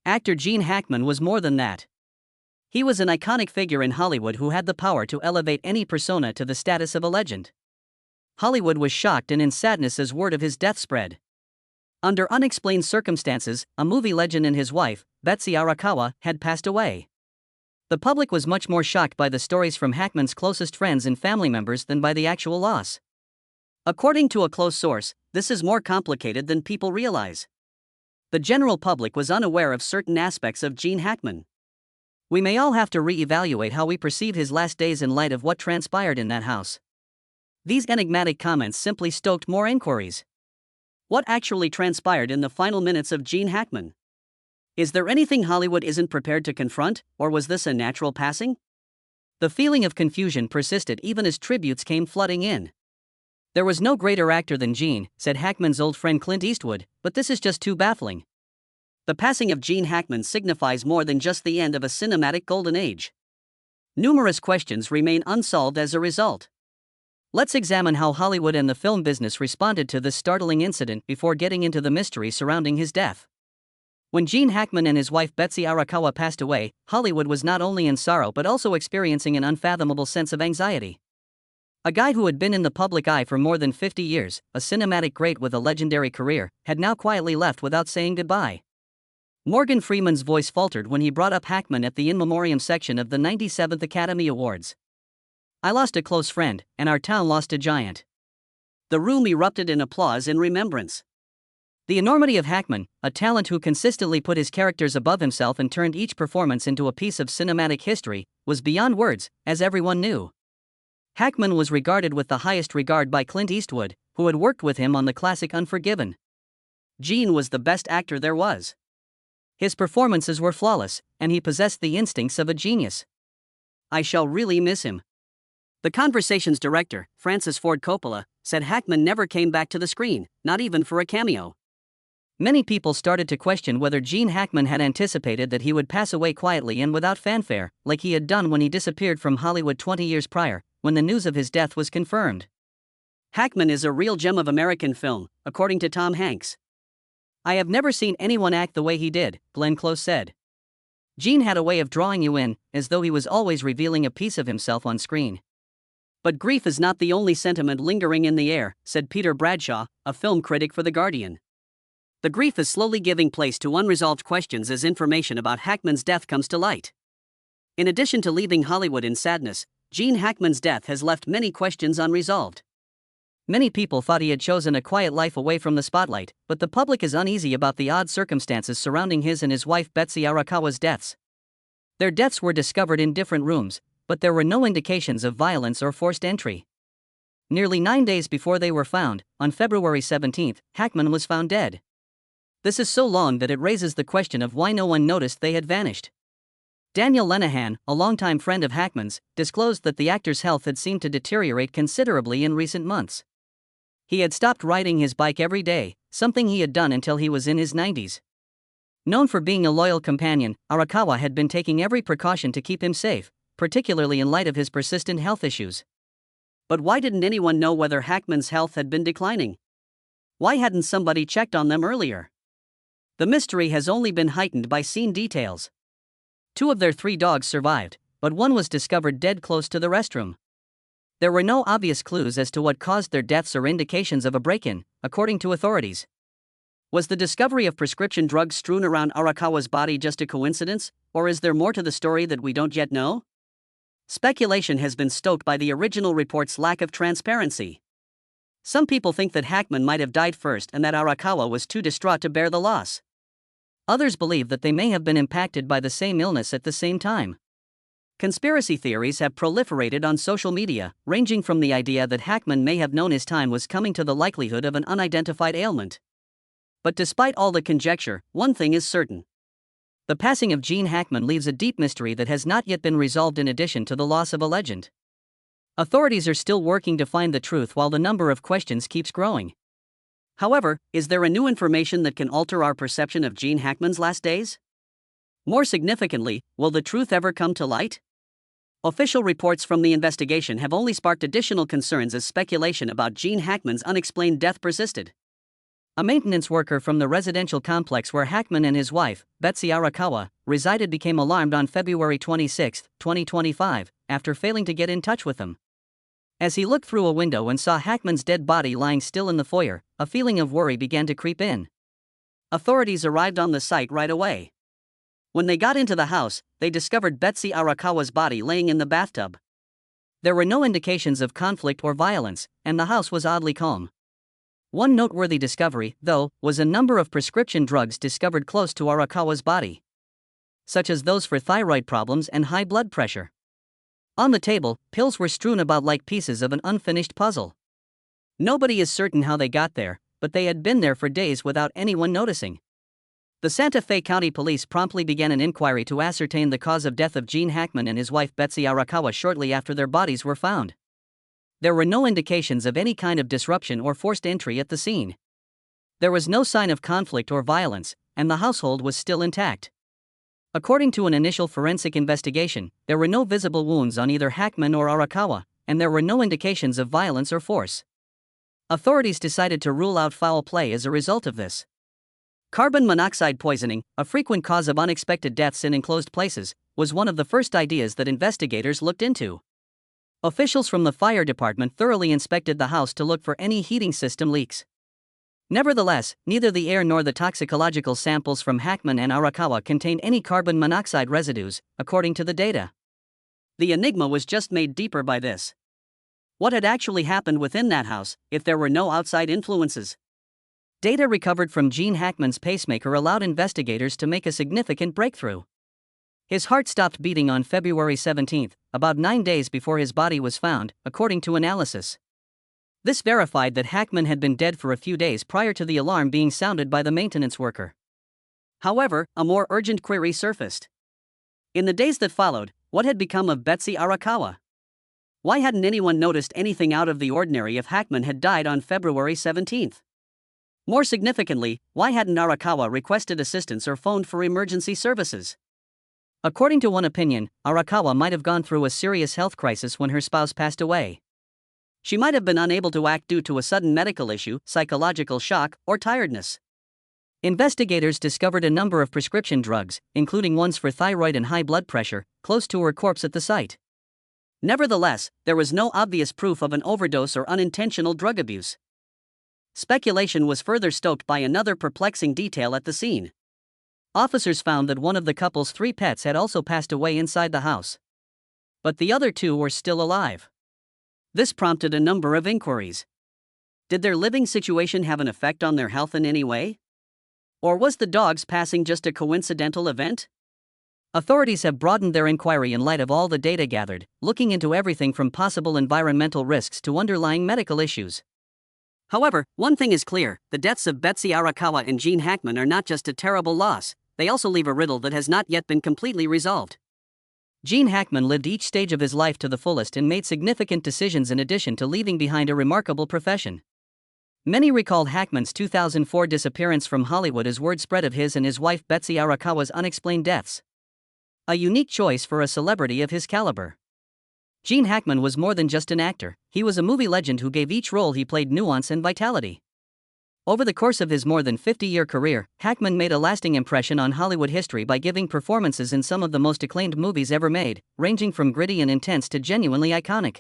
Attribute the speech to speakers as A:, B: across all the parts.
A: Actor Gene Hackman was more than that. He was an iconic figure in Hollywood who had the power to elevate any persona to the status of a legend. Hollywood was shocked and in sadness as word of his death spread. Under unexplained circumstances, a movie legend and his wife, Betsy Arakawa, had passed away. The public was much more shocked by the stories from Hackman's closest friends and family members than by the actual loss. According to a close source, this is more complicated than people realize. The general public was unaware of certain aspects of Gene Hackman. We may all have to re-evaluate how we perceive his last days in light of what transpired in that house. These enigmatic comments simply stoked more inquiries. What actually transpired in the final minutes of Gene Hackman? Is there anything Hollywood isn't prepared to confront, or was this a natural passing? The feeling of confusion persisted even as tributes came flooding in. There was no greater actor than Gene, said Hackman's old friend Clint Eastwood, but this is just too baffling. The passing of Gene Hackman signifies more than just the end of a cinematic golden age. Numerous questions remain unsolved as a result. Let's examine how Hollywood and the film business responded to this startling incident before getting into the mystery surrounding his death. When Gene Hackman and his wife Betsy Arakawa passed away, Hollywood was not only in sorrow but also experiencing an unfathomable sense of anxiety. A guy who had been in the public eye for more than 50 years, a cinematic great with a legendary career, had now quietly left without saying goodbye. Morgan Freeman's voice faltered when he brought up Hackman at the in memoriam section of the 97th Academy Awards. "I lost a close friend, and our town lost a giant." The room erupted in applause in remembrance. The enormity of Hackman, a talent who consistently put his characters above himself and turned each performance into a piece of cinematic history, was beyond words, as everyone knew. Hackman was regarded with the highest regard by Clint Eastwood, who had worked with him on the classic Unforgiven. Gene was the best actor there was. His performances were flawless, and he possessed the instincts of a genius. "I shall really miss him." The Conversation's director, Francis Ford Coppola, said Hackman never came back to the screen, not even for a cameo. Many people started to question whether Gene Hackman had anticipated that he would pass away quietly and without fanfare, like he had done when he disappeared from Hollywood 20 years prior, when the news of his death was confirmed. "Hackman is a real gem of American film," according to Tom Hanks. "I have never seen anyone act the way he did," Glenn Close said. "Gene had a way of drawing you in, as though he was always revealing a piece of himself on screen." But grief is not the only sentiment lingering in the air, said Peter Bradshaw, a film critic for The Guardian. The grief is slowly giving place to unresolved questions as information about Hackman's death comes to light. In addition to leaving Hollywood in sadness, Gene Hackman's death has left many questions unresolved. Many people thought he had chosen a quiet life away from the spotlight, but the public is uneasy about the odd circumstances surrounding his and his wife Betsy Arakawa's deaths. Their deaths were discovered in different rooms, but there were no indications of violence or forced entry. Nearly 9 days before they were found, on February 17, Hackman was found dead. This is so long that it raises the question of why no one noticed they had vanished. Daniel Lenihan, a longtime friend of Hackman's, disclosed that the actor's health had seemed to deteriorate considerably in recent months. He had stopped riding his bike every day, something he had done until he was in his 90s. Known for being a loyal companion, Arakawa had been taking every precaution to keep him safe, particularly in light of his persistent health issues. But why didn't anyone know whether Hackman's health had been declining? Why hadn't somebody checked on them earlier? The mystery has only been heightened by scene details. 2 of their 3 dogs survived, but one was discovered dead close to the restroom. There were no obvious clues as to what caused their deaths or indications of a break-in, according to authorities. Was the discovery of prescription drugs strewn around Arakawa's body just a coincidence, or is there more to the story that we don't yet know? Speculation has been stoked by the original report's lack of transparency. Some people think that Hackman might have died first and that Arakawa was too distraught to bear the loss. Others believe that they may have been impacted by the same illness at the same time. Conspiracy theories have proliferated on social media, ranging from the idea that Hackman may have known his time was coming to the likelihood of an unidentified ailment. But despite all the conjecture, one thing is certain. The passing of Gene Hackman leaves a deep mystery that has not yet been resolved in addition to the loss of a legend. Authorities are still working to find the truth while the number of questions keeps growing. However, is there a new information that can alter our perception of Gene Hackman's last days? More significantly, will the truth ever come to light? Official reports from the investigation have only sparked additional concerns as speculation about Gene Hackman's unexplained death persisted. A maintenance worker from the residential complex where Hackman and his wife, Betsy Arakawa, resided became alarmed on February 26, 2025, after failing to get in touch with them. As he looked through a window and saw Hackman's dead body lying still in the foyer, a feeling of worry began to creep in. Authorities arrived on the site right away. When they got into the house, they discovered Betsy Arakawa's body laying in the bathtub. There were no indications of conflict or violence, and the house was oddly calm. One noteworthy discovery, though, was a number of prescription drugs discovered close to Arakawa's body, such as those for thyroid problems and high blood pressure. On the table, pills were strewn about like pieces of an unfinished puzzle. Nobody is certain how they got there, but they had been there for days without anyone noticing. The Santa Fe County Police promptly began an inquiry to ascertain the cause of death of Gene Hackman and his wife Betsy Arakawa shortly after their bodies were found. There were no indications of any kind of disruption or forced entry at the scene. There was no sign of conflict or violence, and the household was still intact. According to an initial forensic investigation, there were no visible wounds on either Hackman or Arakawa, and there were no indications of violence or force. Authorities decided to rule out foul play as a result of this. Carbon monoxide poisoning, a frequent cause of unexpected deaths in enclosed places, was one of the first ideas that investigators looked into. Officials from the fire department thoroughly inspected the house to look for any heating system leaks. Nevertheless, neither the air nor the toxicological samples from Hackman and Arakawa contained any carbon monoxide residues, according to the data. The enigma was just made deeper by this. What had actually happened within that house, if there were no outside influences? Data recovered from Gene Hackman's pacemaker allowed investigators to make a significant breakthrough. His heart stopped beating on February 17, about 9 days before his body was found, according to analysis. This verified that Hackman had been dead for a few days prior to the alarm being sounded by the maintenance worker. However, a more urgent query surfaced. In the days that followed, what had become of Betsy Arakawa? Why hadn't anyone noticed anything out of the ordinary if Hackman had died on February 17? More significantly, why hadn't Arakawa requested assistance or phoned for emergency services? According to one opinion, Arakawa might have gone through a serious health crisis when her spouse passed away. She might have been unable to act due to a sudden medical issue, psychological shock, or tiredness. Investigators discovered a number of prescription drugs, including ones for thyroid and high blood pressure, close to her corpse at the site. Nevertheless, there was no obvious proof of an overdose or unintentional drug abuse. Speculation was further stoked by another perplexing detail at the scene. Officers found that one of the couple's 3 pets had also passed away inside the house. But the other 2 were still alive. This prompted a number of inquiries. Did their living situation have an effect on their health in any way? Or was the dog's passing just a coincidental event? Authorities have broadened their inquiry in light of all the data gathered, looking into everything from possible environmental risks to underlying medical issues. However, one thing is clear: the deaths of Betsy Arakawa and Gene Hackman are not just a terrible loss, they also leave a riddle that has not yet been completely resolved. Gene Hackman lived each stage of his life to the fullest and made significant decisions in addition to leaving behind a remarkable profession. Many recalled Hackman's 2004 disappearance from Hollywood as word spread of his and his wife Betsy Arakawa's unexplained deaths. A unique choice for a celebrity of his caliber. Gene Hackman was more than just an actor, he was a movie legend who gave each role he played nuance and vitality. Over the course of his more than 50-year career, Hackman made a lasting impression on Hollywood history by giving performances in some of the most acclaimed movies ever made, ranging from gritty and intense to genuinely iconic.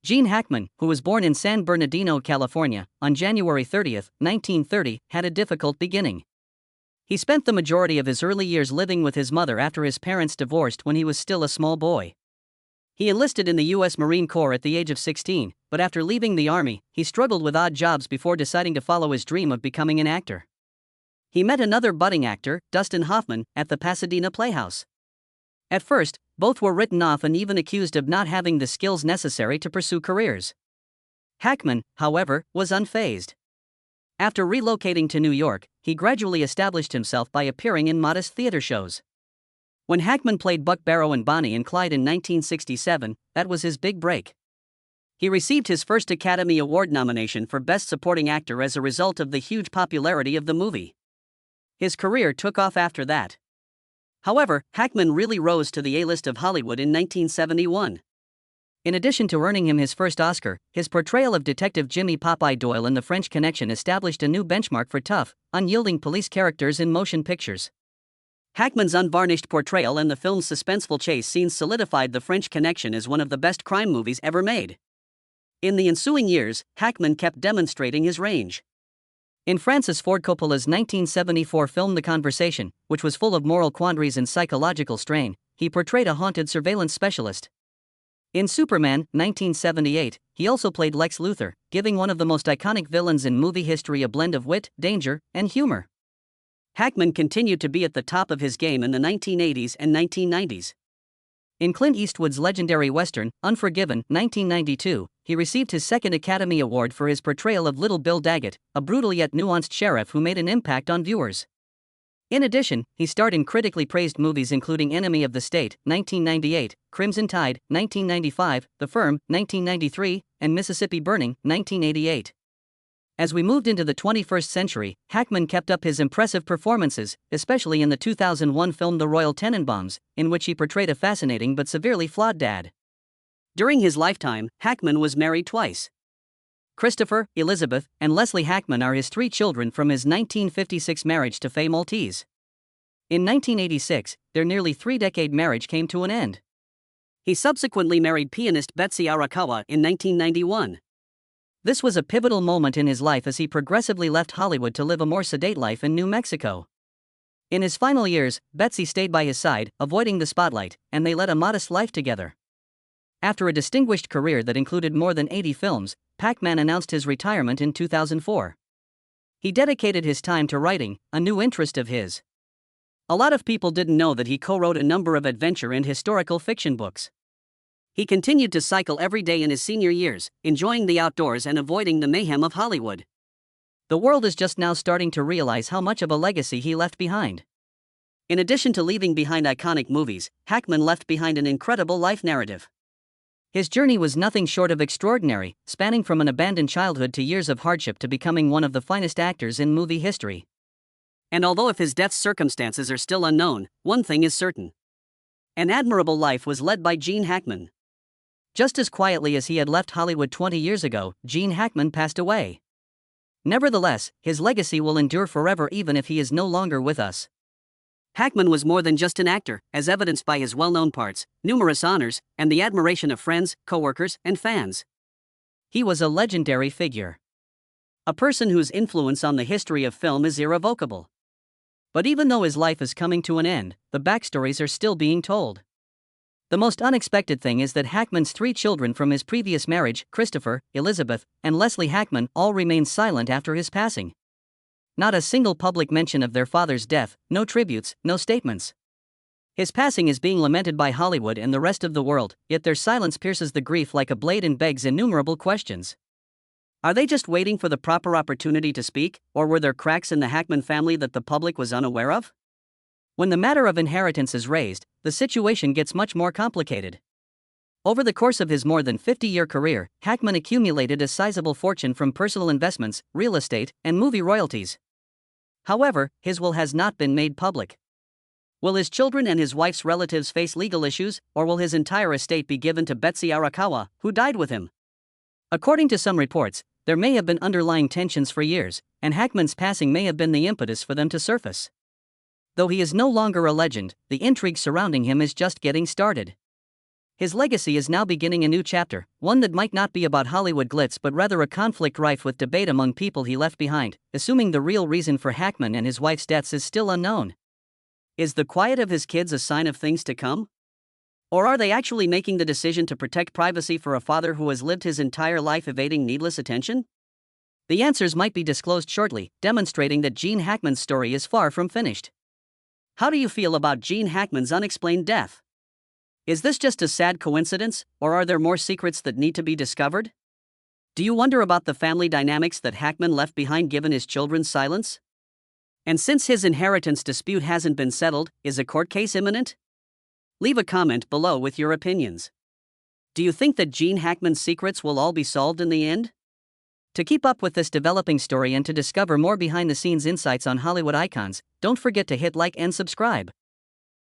A: Gene Hackman, who was born in San Bernardino, California, on January 30, 1930, had a difficult beginning. He spent the majority of his early years living with his mother after his parents divorced when he was still a small boy. He enlisted in the U.S. Marine Corps at the age of 16, but after leaving the Army, he struggled with odd jobs before deciding to follow his dream of becoming an actor. He met another budding actor, Dustin Hoffman, at the Pasadena Playhouse. At first, both were written off and even accused of not having the skills necessary to pursue careers. Hackman, however, was unfazed. After relocating to New York, he gradually established himself by appearing in modest theater shows. When Hackman played Buck Barrow in Bonnie and Clyde in 1967, that was his big break. He received his first Academy Award nomination for Best Supporting Actor as a result of the huge popularity of the movie. His career took off after that. However, Hackman really rose to the A-list of Hollywood in 1971. In addition to earning him his first Oscar, his portrayal of Detective Jimmy Popeye Doyle in The French Connection established a new benchmark for tough, unyielding police characters in motion pictures. Hackman's unvarnished portrayal and the film's suspenseful chase scenes solidified The French Connection as one of the best crime movies ever made. In the ensuing years, Hackman kept demonstrating his range. In Francis Ford Coppola's 1974 film The Conversation, which was full of moral quandaries and psychological strain, he portrayed a haunted surveillance specialist. In Superman, 1978, he also played Lex Luthor, giving one of the most iconic villains in movie history a blend of wit, danger, and humor. Hackman continued to be at the top of his game in the 1980s and 1990s. In Clint Eastwood's legendary Western, Unforgiven, 1992, he received his second Academy Award for his portrayal of Little Bill Daggett, a brutal yet nuanced sheriff who made an impact on viewers. In addition, he starred in critically praised movies including Enemy of the State, 1998, Crimson Tide, 1995, The Firm, 1993, and Mississippi Burning, 1988. As we moved into the 21st century, Hackman kept up his impressive performances, especially in the 2001 film The Royal Tenenbaums, in which he portrayed a fascinating but severely flawed dad. During his lifetime, Hackman was married twice. Christopher, Elizabeth, and Leslie Hackman are his three children from his 1956 marriage to Faye Maltese. In 1986, their nearly three-decade marriage came to an end. He subsequently married pianist Betsy Arakawa in 1991. This was a pivotal moment in his life as he progressively left Hollywood to live a more sedate life in New Mexico. In his final years, Betsy stayed by his side, avoiding the spotlight, and they led a modest life together. After a distinguished career that included more than 80 films, Hackman announced his retirement in 2004. He dedicated his time to writing, a new interest of his. A lot of people didn't know that he co-wrote a number of adventure and historical fiction books. He continued to cycle every day in his senior years, enjoying the outdoors and avoiding the mayhem of Hollywood. The world is just now starting to realize how much of a legacy he left behind. In addition to leaving behind iconic movies, Hackman left behind an incredible life narrative. His journey was nothing short of extraordinary, spanning from an abandoned childhood to years of hardship to becoming one of the finest actors in movie history. And although if his death's circumstances are still unknown, one thing is certain. An admirable life was led by Gene Hackman. Just as quietly as he had left Hollywood 20 years ago, Gene Hackman passed away. Nevertheless, his legacy will endure forever even if he is no longer with us. Hackman was more than just an actor, as evidenced by his well-known parts, numerous honors, and the admiration of friends, co-workers, and fans. He was a legendary figure. A person whose influence on the history of film is irrevocable. But even though his life is coming to an end, the backstories are still being told. The most unexpected thing is that Hackman's three children from his previous marriage, Christopher, Elizabeth, and Leslie Hackman, all remained silent after his passing. Not a single public mention of their father's death, no tributes, no statements. His passing is being lamented by Hollywood and the rest of the world, yet their silence pierces the grief like a blade and begs innumerable questions. Are they just waiting for the proper opportunity to speak, or were there cracks in the Hackman family that the public was unaware of? When the matter of inheritance is raised, the situation gets much more complicated. Over the course of his more than 50-year career, Hackman accumulated a sizable fortune from personal investments, real estate, and movie royalties. However, his will has not been made public. Will his children and his wife's relatives face legal issues, or will his entire estate be given to Betsy Arakawa, who died with him? According to some reports, there may have been underlying tensions for years, and Hackman's passing may have been the impetus for them to surface. Though he is no longer a legend, the intrigue surrounding him is just getting started. His legacy is now beginning a new chapter, one that might not be about Hollywood glitz but rather a conflict rife with debate among people he left behind, assuming the real reason for Hackman and his wife's deaths is still unknown. Is the quiet of his kids a sign of things to come? Or are they actually making the decision to protect privacy for a father who has lived his entire life evading needless attention? The answers might be disclosed shortly, demonstrating that Gene Hackman's story is far from finished. How do you feel about Gene Hackman's unexplained death? Is this just a sad coincidence, or are there more secrets that need to be discovered? Do you wonder about the family dynamics that Hackman left behind given his children's silence? And since his inheritance dispute hasn't been settled, is a court case imminent? Leave a comment below with your opinions. Do you think that Gene Hackman's secrets will all be solved in the end? To keep up with this developing story and to discover more behind-the-scenes insights on Hollywood icons, don't forget to hit like and subscribe.